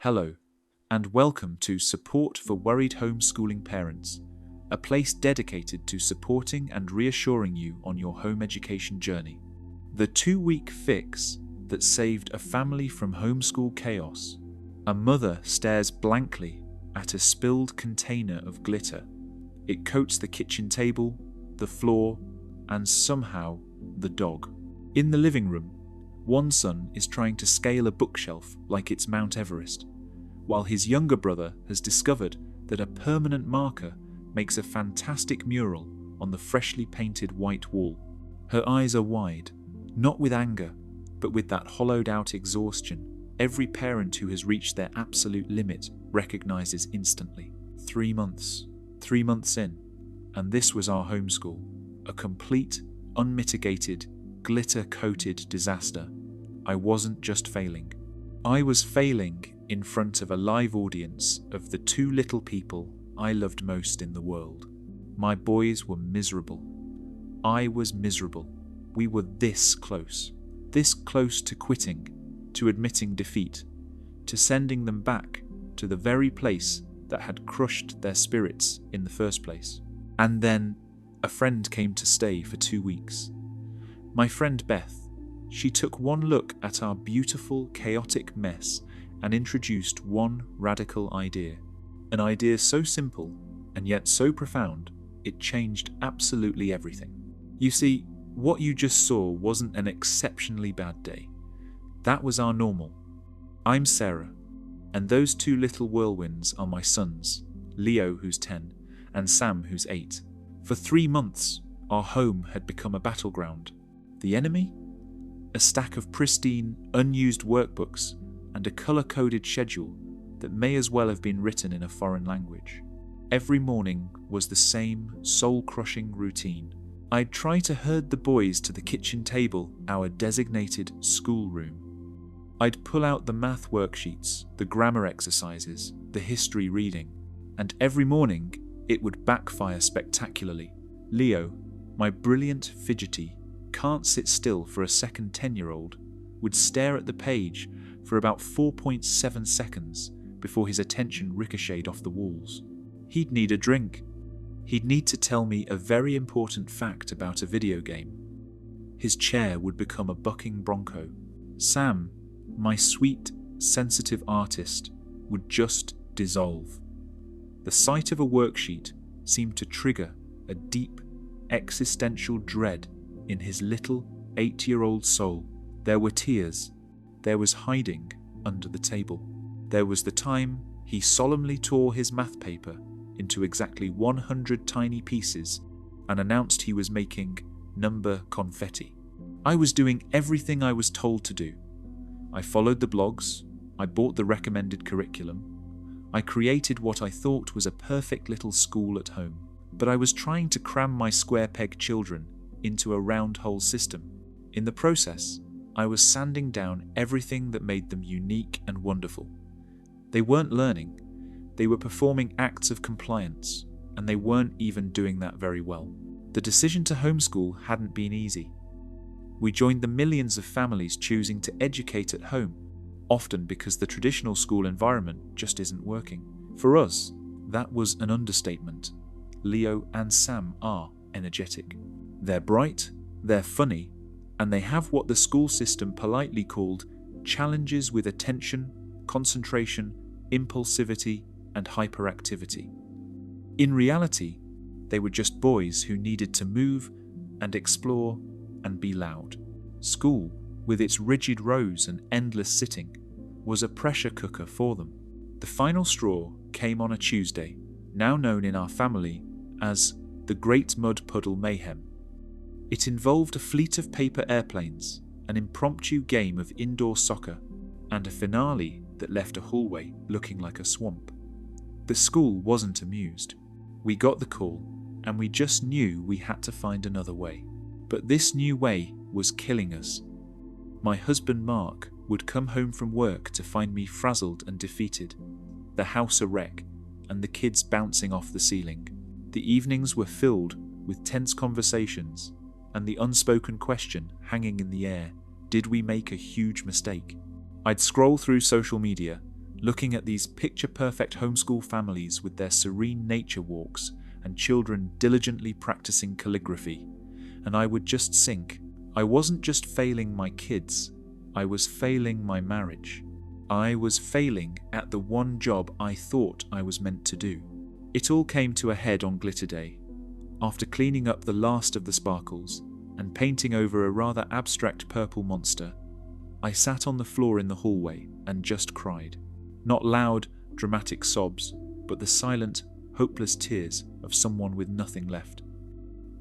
Hello, and welcome to Support for Worried Homeschooling Parents, a place dedicated to supporting and reassuring you on your home education journey. The 2-week fix that saved a family from homeschool chaos. A mother stares blankly at a spilled container of glitter. It coats the kitchen table, the floor, and somehow the dog. In the living room, one son is trying to scale a bookshelf like it's Mount Everest, while his younger brother has discovered that a permanent marker makes a fantastic mural on the freshly painted white wall. Her eyes are wide, not with anger, but with that hollowed-out exhaustion every parent who has reached their absolute limit recognizes instantly. 3 months. 3 months in, and this was our homeschool, a complete, unmitigated, glitter-coated disaster. I wasn't just failing. I was failing in front of a live audience of the 2 little people I loved most in the world. My boys were miserable. I was miserable. We were this close to quitting, to admitting defeat, to sending them back to the very place that had crushed their spirits in the first place. And then a friend came to stay for 2 weeks. My friend Beth. She took one look at our beautiful, chaotic mess and introduced one radical idea. An idea so simple and yet so profound, it changed absolutely everything. You see, what you just saw wasn't an exceptionally bad day. That was our normal. I'm Sarah, and those 2 little whirlwinds are my sons, Leo, who's 10, and Sam, who's 8. For 3 months, our home had become a battleground. The enemy? A stack of pristine, unused workbooks and a colour-coded schedule that may as well have been written in a foreign language. Every morning was the same soul-crushing routine. I'd try to herd the boys to the kitchen table, our designated schoolroom. I'd pull out the math worksheets, the grammar exercises, the history reading, and every morning it would backfire spectacularly. Leo, my brilliant fidgety, can't sit still for a second 10-year-old, would stare at the page for about 4.7 seconds before his attention ricocheted off the walls. He'd need a drink. He'd need to tell me a very important fact about a video game. His chair would become a bucking bronco. Sam, my sweet, sensitive artist, would just dissolve. The sight of a worksheet seemed to trigger a deep, existential dread in his little 8-year-old soul. There were tears. There was hiding under the table. There was the time he solemnly tore his math paper into exactly 100 tiny pieces and announced he was making number confetti. I was doing everything I was told to do. I followed the blogs. I bought the recommended curriculum. I created what I thought was a perfect little school at home. But I was trying to cram my square-peg children into a round-hole system. In the process, I was sanding down everything that made them unique and wonderful. They weren't learning. They were performing acts of compliance, and they weren't even doing that very well. The decision to homeschool hadn't been easy. We joined the millions of families choosing to educate at home, often because the traditional school environment just isn't working. For us, that was an understatement. Leo and Sam are energetic. They're bright, they're funny, and they have what the school system politely called challenges with attention, concentration, impulsivity, and hyperactivity. In reality, they were just boys who needed to move and explore and be loud. School, with its rigid rows and endless sitting, was a pressure cooker for them. The final straw came on a Tuesday, now known in our family as the Great Mud Puddle Mayhem. It involved a fleet of paper airplanes, an impromptu game of indoor soccer, and a finale that left a hallway looking like a swamp. The school wasn't amused. We got the call, and we just knew we had to find another way. But this new way was killing us. My husband Mark would come home from work to find me frazzled and defeated, the house a wreck, and the kids bouncing off the ceiling. The evenings were filled with tense conversations and the unspoken question hanging in the air, did we make a huge mistake? I'd scroll through social media, looking at these picture-perfect homeschool families with their serene nature walks and children diligently practicing calligraphy, and I would just sink. I wasn't just failing my kids, I was failing my marriage. I was failing at the one job I thought I was meant to do. It all came to a head on Glitter Day. After cleaning up the last of the sparkles and painting over a rather abstract purple monster, I sat on the floor in the hallway and just cried. Not loud, dramatic sobs, but the silent, hopeless tears of someone with nothing left.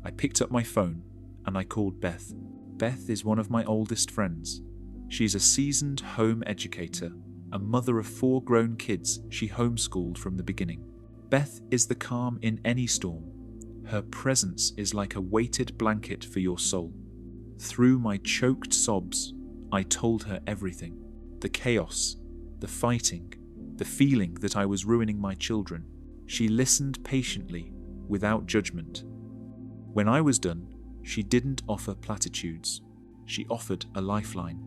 I picked up my phone and I called Beth. Beth is one of my oldest friends. She's a seasoned home educator, a mother of 4 grown kids she homeschooled from the beginning. Beth is the calm in any storm. Her presence is like a weighted blanket for your soul. Through my choked sobs, I told her everything. The chaos, the fighting, the feeling that I was ruining my children. She listened patiently, without judgment. When I was done, she didn't offer platitudes. She offered a lifeline.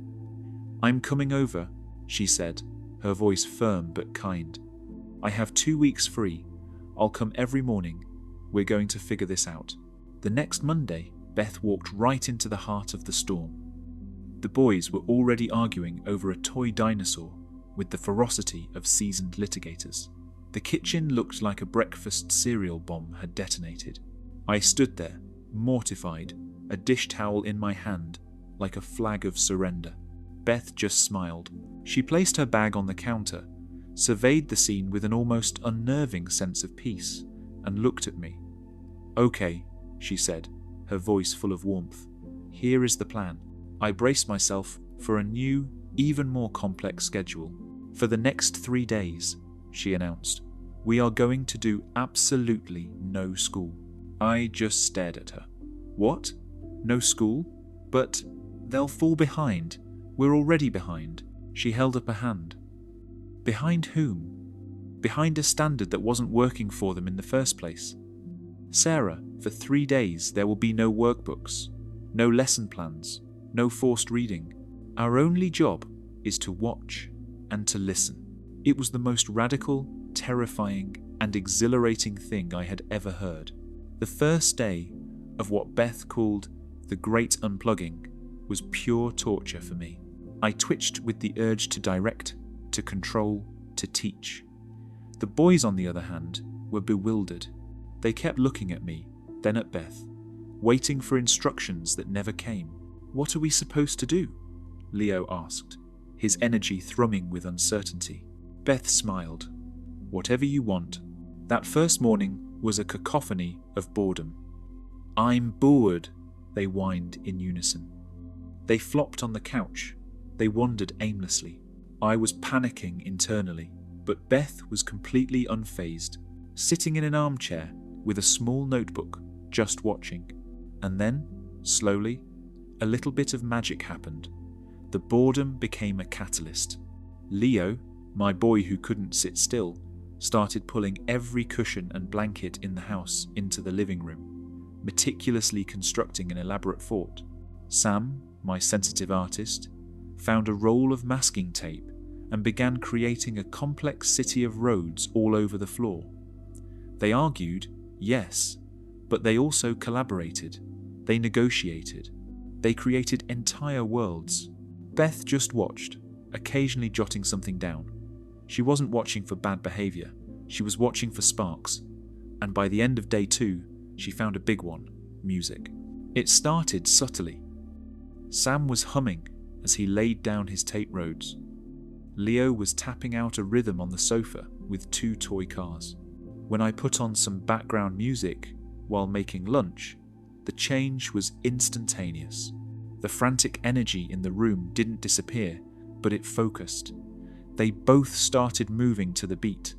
"I'm coming over," she said, her voice firm but kind. "I have 2 weeks free. I'll come every morning. We're going to figure this out." The next Monday, Beth walked right into the heart of the storm. The boys were already arguing over a toy dinosaur with the ferocity of seasoned litigators. The kitchen looked like a breakfast cereal bomb had detonated. I stood there, mortified, a dish towel in my hand, like a flag of surrender. Beth just smiled. She placed her bag on the counter, surveyed the scene with an almost unnerving sense of peace, and looked at me. "Okay," she said, her voice full of warmth. "Here is the plan." I braced myself for a new, even more complex schedule. "For the next 3 days," she announced, "we are going to do absolutely no school." I just stared at her. "What? No school? But they'll fall behind. We're already behind." She held up a hand. Behind whom? Behind a standard that wasn't working for them in the first place. "Sarah, for 3 days there will be no workbooks, no lesson plans, no forced reading. Our only job is to watch and to listen." It was the most radical, terrifying, and exhilarating thing I had ever heard. The first day of what Beth called the Great Unplugging was pure torture for me. I twitched with the urge to direct, to control, to teach. The boys, on the other hand, were bewildered. They kept looking at me, then at Beth, waiting for instructions that never came. "What are we supposed to do?" Leo asked, his energy thrumming with uncertainty. Beth smiled. "Whatever you want." That first morning was a cacophony of boredom. "I'm bored," they whined in unison. They flopped on the couch. They wandered aimlessly. I was panicking internally, but Beth was completely unfazed, sitting in an armchair with a small notebook, just watching. And then, slowly, a little bit of magic happened. The boredom became a catalyst. Leo, my boy who couldn't sit still, started pulling every cushion and blanket in the house into the living room, meticulously constructing an elaborate fort. Sam, my sensitive artist, found a roll of masking tape and began creating a complex city of roads all over the floor. They argued, yes, but they also collaborated. They negotiated. They created entire worlds. Beth just watched, occasionally jotting something down. She wasn't watching for bad behavior. She was watching for sparks. And by the end of day 2, she found a big one: music. It started subtly. Sam was humming as he laid down his tape roads. Leo was tapping out a rhythm on the sofa with 2 toy cars. When I put on some background music while making lunch, the change was instantaneous. The frantic energy in the room didn't disappear, but it focused. They both started moving to the beat.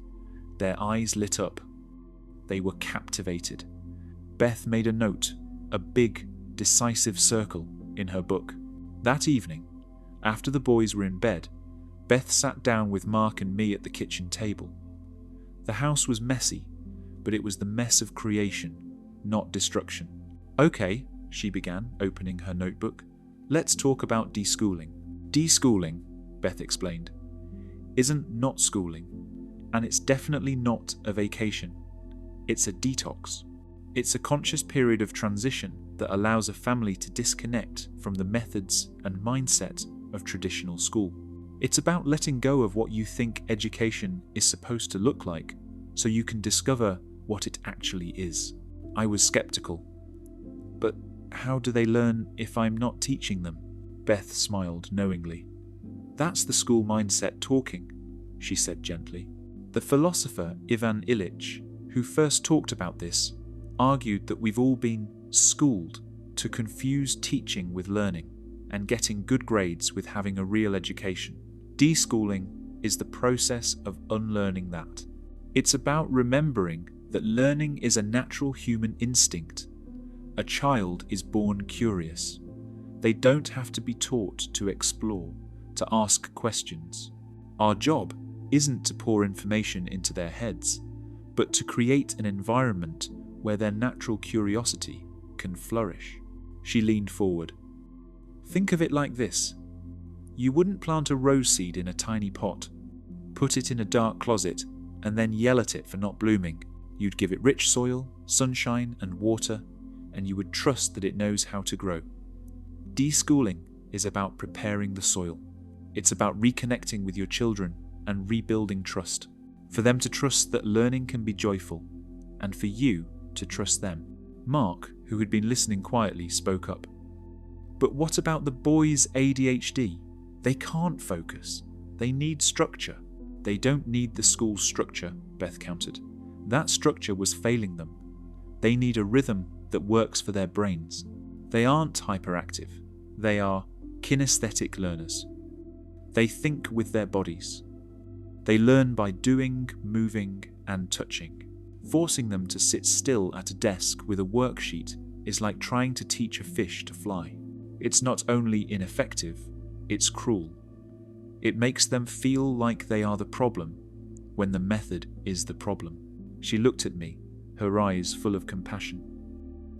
Their eyes lit up. They were captivated. Beth made a note, a big, decisive circle, in her book. That evening, after the boys were in bed, Beth sat down with Mark and me at the kitchen table. The house was messy, but it was the mess of creation, not destruction. "Okay," she began, opening her notebook. "Let's talk about deschooling." "Deschooling," Beth explained, isn't not schooling, and it's definitely not a vacation. It's a detox. It's a conscious period of transition that allows a family to disconnect from the methods and mindset of traditional school. It's about letting go of what you think education is supposed to look like so you can discover what it actually is. I was skeptical. But how do they learn if I'm not teaching them? Beth smiled knowingly. That's the school mindset talking, she said gently. The philosopher Ivan Illich, who first talked about this, argued that we've all been schooled to confuse teaching with learning and getting good grades with having a real education. Deschooling is the process of unlearning that. It's about remembering that learning is a natural human instinct. A child is born curious. They don't have to be taught to explore, to ask questions. Our job isn't to pour information into their heads, but to create an environment where their natural curiosity can flourish. She leaned forward. Think of it like this. You wouldn't plant a rose seed in a tiny pot, put it in a dark closet, and then yell at it for not blooming. You'd give it rich soil, sunshine, and water, and you would trust that it knows how to grow. Deschooling is about preparing the soil. It's about reconnecting with your children and rebuilding trust. For them to trust that learning can be joyful, and for you to trust them. Mark, who had been listening quietly, spoke up. But what about the boys' ADHD? They can't focus. They need structure. They don't need the school structure, Beth countered. That structure was failing them. They need a rhythm that works for their brains. They aren't hyperactive. They are kinesthetic learners. They think with their bodies. They learn by doing, moving, and touching. Forcing them to sit still at a desk with a worksheet is like trying to teach a fish to fly. It's not only ineffective, it's cruel. It makes them feel like they are the problem when the method is the problem. She looked at me, her eyes full of compassion.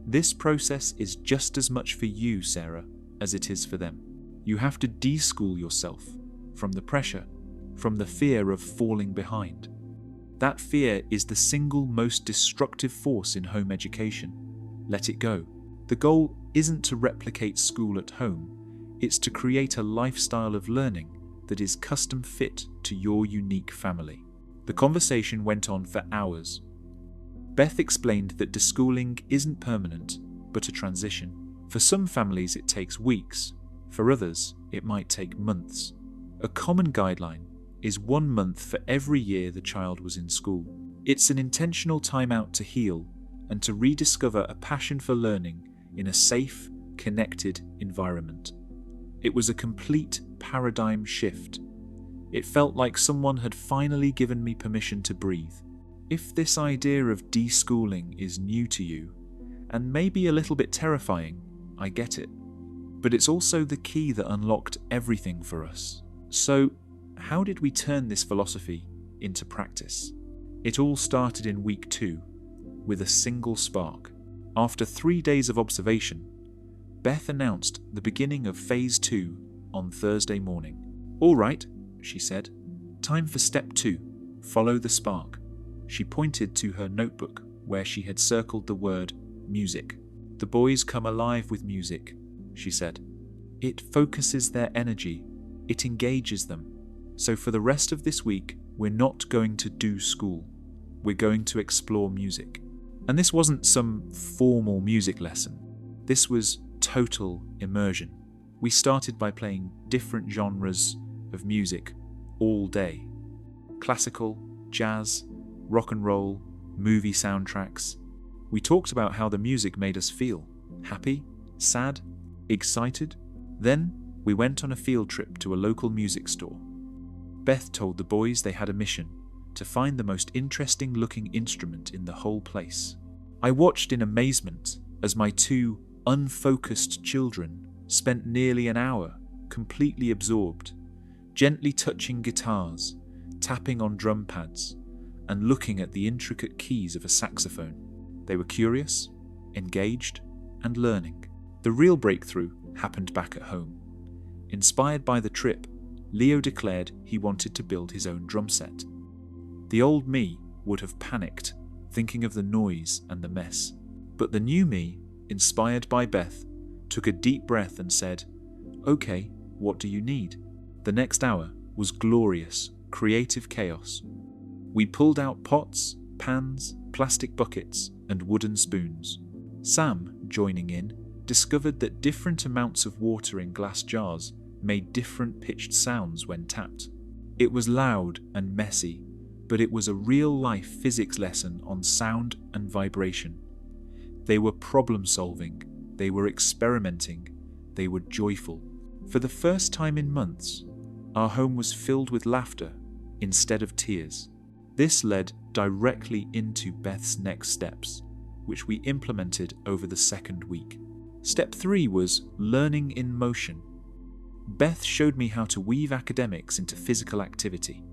This process is just as much for you, Sarah, as it is for them. You have to deschool yourself from the pressure, from the fear of falling behind. That fear is the single most destructive force in home education. Let it go. The goal isn't to replicate school at home, it's to create a lifestyle of learning that is custom fit to your unique family. The conversation went on for hours. Beth explained that deschooling isn't permanent, but a transition. For some families it takes weeks, for others it might take months. A common guideline is 1 month for every year the child was in school. It's an intentional time out to heal and to rediscover a passion for learning in a safe, connected environment. It was a complete paradigm shift. It felt like someone had finally given me permission to breathe. If this idea of deschooling is new to you, and maybe a little bit terrifying, I get it. But it's also the key that unlocked everything for us. So, how did we turn this philosophy into practice? It all started in week 2, with a single spark. After 3 days of observation, Beth announced the beginning of phase 2 on Thursday morning. All right, she said, time for step 2, follow the spark. She pointed to her notebook where she had circled the word music. The boys come alive with music, she said. It focuses their energy, it engages them. So for the rest of this week, we're not going to do school. We're going to explore music. And this wasn't some formal music lesson. This was total immersion. We started by playing different genres of music all day. Classical, jazz, rock and roll, movie soundtracks. We talked about how the music made us feel. Happy, sad, excited. Then we went on a field trip to a local music store. Beth told the boys they had a mission to find the most interesting looking instrument in the whole place. I watched in amazement as my 2 unfocused children spent nearly an hour completely absorbed, gently touching guitars, tapping on drum pads, and looking at the intricate keys of a saxophone. They were curious, engaged, and learning. The real breakthrough happened back at home. Inspired by the trip, Leo declared he wanted to build his own drum set. The old me would have panicked, thinking of the noise and the mess. But the new me, inspired by Beth, took a deep breath and said, "Okay, what do you need?" The next hour was glorious, creative chaos. We pulled out pots, pans, plastic buckets, and wooden spoons. Sam, joining in, discovered that different amounts of water in glass jars made different pitched sounds when tapped. It was loud and messy, but it was a real-life physics lesson on sound and vibration. They were problem-solving, they were experimenting, they were joyful. For the first time in months, our home was filled with laughter instead of tears. This led directly into Beth's next steps, which we implemented over the second week. Step 3 was learning in motion. Beth showed me how to weave academics into physical activity.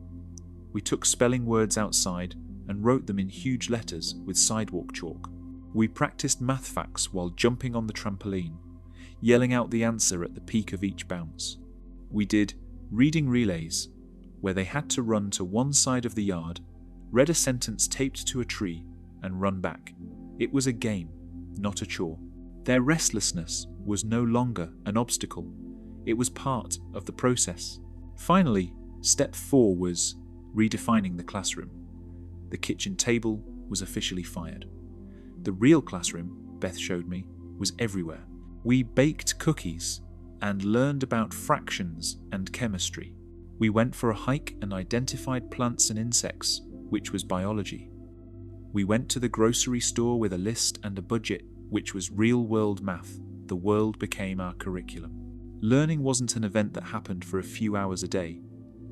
We took spelling words outside and wrote them in huge letters with sidewalk chalk. We practiced math facts while jumping on the trampoline, yelling out the answer at the peak of each bounce. We did reading relays, where they had to run to one side of the yard, read a sentence taped to a tree, and run back. It was a game, not a chore. Their restlessness was no longer an obstacle. It was part of the process. Finally, step 4 was redefining the classroom. The kitchen table was officially fired. The real classroom, Beth showed me, was everywhere. We baked cookies and learned about fractions and chemistry. We went for a hike and identified plants and insects, which was biology. We went to the grocery store with a list and a budget, which was real-world math. The world became our curriculum. Learning wasn't an event that happened for a few hours a day.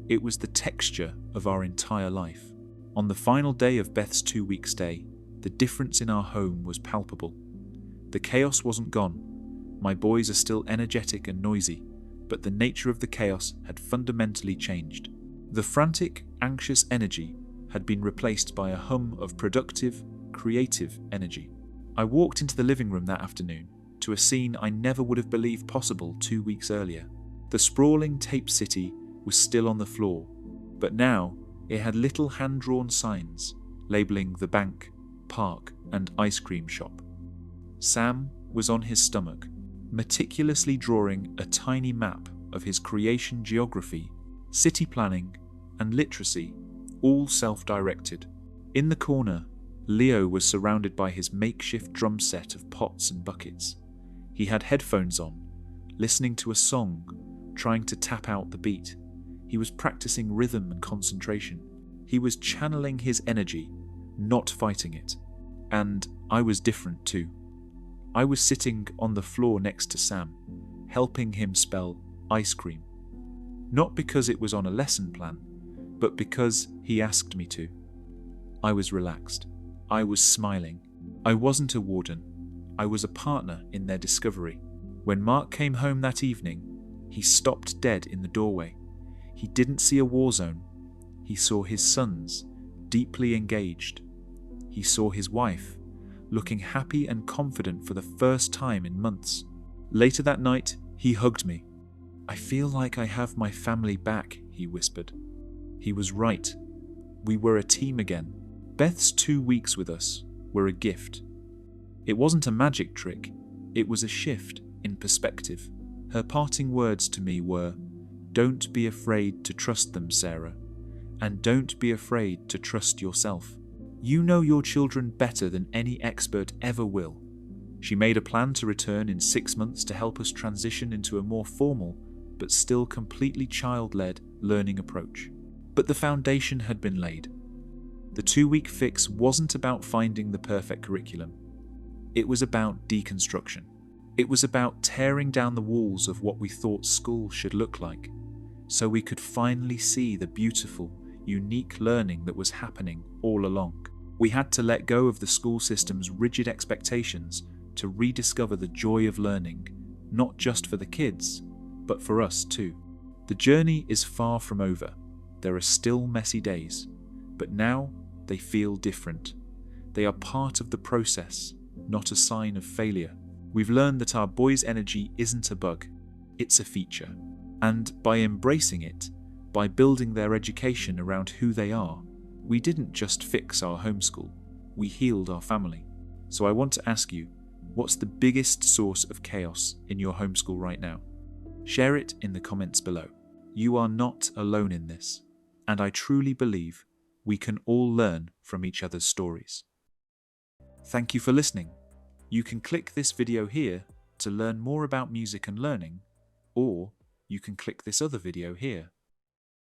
It was the texture of our entire life. On the final day of Beth's 2-week stay, the difference in our home was palpable. The chaos wasn't gone. My boys are still energetic and noisy, but the nature of the chaos had fundamentally changed. The frantic, anxious energy had been replaced by a hum of productive, creative energy. I walked into the living room that afternoon to a scene I never would have believed possible 2 weeks earlier. The sprawling tape city was still on the floor, but now it had little hand-drawn signs labelling the bank, park, and ice cream shop. Sam was on his stomach, meticulously drawing a tiny map of his creation geography, city planning, and literacy, all self-directed. In the corner, Leo was surrounded by his makeshift drum set of pots and buckets. He had headphones on, listening to a song, trying to tap out the beat. He was practicing rhythm and concentration. He was channeling his energy, not fighting it. And I was different too. I was sitting on the floor next to Sam, helping him spell ice cream. Not because it was on a lesson plan, but because he asked me to. I was relaxed. I was smiling. I wasn't a warden. I was a partner in their discovery. When Mark came home that evening, he stopped dead in the doorway. He didn't see a war zone. He saw his sons, deeply engaged. He saw his wife, looking happy and confident for the first time in months. Later that night, he hugged me. "I feel like I have my family back," he whispered. He was right. We were a team again. Beth's 2 weeks with us were a gift. It wasn't a magic trick, it was a shift in perspective. Her parting words to me were, "Don't be afraid to trust them, Sarah, and don't be afraid to trust yourself. You know your children better than any expert ever will." She made a plan to return in 6 months to help us transition into a more formal, but still completely child-led learning approach. But the foundation had been laid. The 2-week fix wasn't about finding the perfect curriculum. It was about deconstruction. It was about tearing down the walls of what we thought school should look like, so we could finally see the beautiful, unique learning that was happening all along. We had to let go of the school system's rigid expectations to rediscover the joy of learning, not just for the kids, but for us too. The journey is far from over. There are still messy days, but now they feel different. They are part of the process, not a sign of failure. We've learned that our boys' energy isn't a bug, it's a feature. And by embracing it, By building their education around who they are, we didn't just fix our homeschool, we healed our family. So I want to ask you, what's the biggest source of chaos in your homeschool right now? Share it in the comments below. You are not alone in this, and I truly believe we can all learn from each other's stories. Thank you for listening. You can click this video here to learn more about music and learning, or you can click this other video here